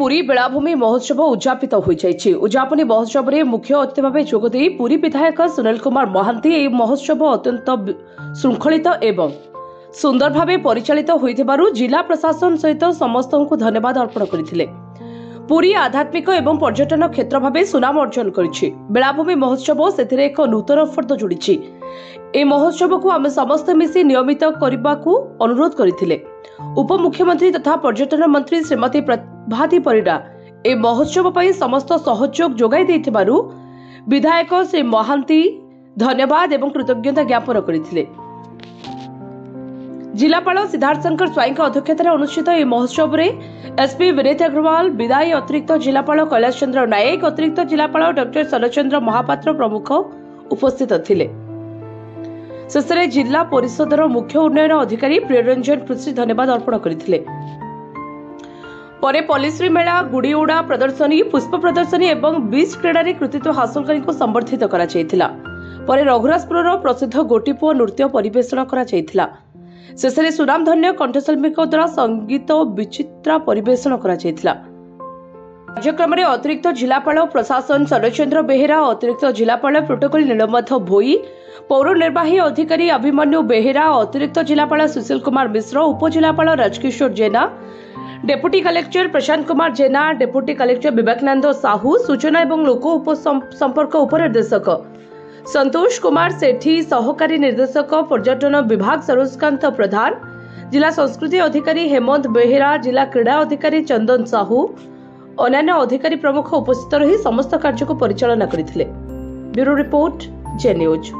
पुरी बेलाभूमि महोत्सव उद्यापित हो जाइछि। उद्यापनी महोत्सव में मुख्य अतिथि भाव जोगदे पुरी विधायक सुनील कुमार महांती यह महोत्सव अत्यंत श्रृंखलित एवं सुंदर भाव परिचालित होइथिबारु जिला प्रशासन सहित समस्त को धन्यवाद अर्पण करथिले। पुरी आध्यात्मिक एवं पर्यटन क्षेत्र भाव सुनाम अर्जन करिछि। बेलाभूमि महोत्सव सेथिरे एक नूतन फर्द जोड़िछि। ए महोत्सव को आम समस्त मिसी नियमित करने को अनुरोध करथिले। उपमुख्यमंत्री तथा पर्यटन मंत्री श्रीमती प्रभाती परिडा ए महोत्सव पर समस्त सहयोग जोगाई देथिबारु विधायक श्री महांती धन्यवाद एवं कृतज्ञता ज्ञापन करथिले। जिलापाल सिद्धार्थ शंकर स्वाई अध्यक्षतार अनुष्ठित यह महोत्सव में एसपी विनीत अग्रवाल, विदायी अतिरिक्त जिलापाल कैलाश चंद्र नायक, अतिरिक्त जिलापाल डॉक्टर शरचंद्र महापात्र प्रमुख उपस्थित थिले। शेष में जिला परिषदर मुख्य उन्नयन अधिकारी प्रियरंजन पृथ्वी धन्यवाद अर्पण करथिले। परे पल्लीश्री मेला, गुड़ी उड़ा प्रदर्शनी, पुष्प प्रदर्शनी एवं बीच क्रीड़ा कृतित्व हासिलकारी को संबर्धित करा जायथिला। परे रघुराजपुर प्रसिद्ध गोटीपुओ नृत्य परिवेषण करा जायथिला। शेष में सुनामधन्य कंठशिल्पी द्वारा संगीत विचित्रा परिवेषण करा जायथिला। कार्यक्रम में अतिरिक्त जिलापाल प्रशासन शरचंद्र बेहेरा, अतिरिक्त जिलापाल प्रोटोकॉल नीलमथ भोई, पौर निर्वाही अधिकारी अभिमन्यु बेहेरा, अतिरिक्त जिलापाल सुशील कुमार मिश्र, उपजिलापाल राजकिशोर जेना, डेप्यूटी कलेक्टर प्रशांत कुमार जेना, डेप्यूटी कलेक्टर विवेकानंद साहू, सूचना एवं लोक उपसंपर्क उपनिर्देशक संतोष कुमार सेठी, सहकारी निर्देशक पर्यटन विभाग सरोजकांत प्रधान, जिला संस्कृति अधिकारी हेमंत बेहेरा, जिला क्रीड़ा अधिकारी चंदन साहू, अन्य अधिकारी प्रमुख उपस्थित रही समस्त कार्य को परिचालना करथिले। ब्यूरो रिपोर्ट जे न्यूज।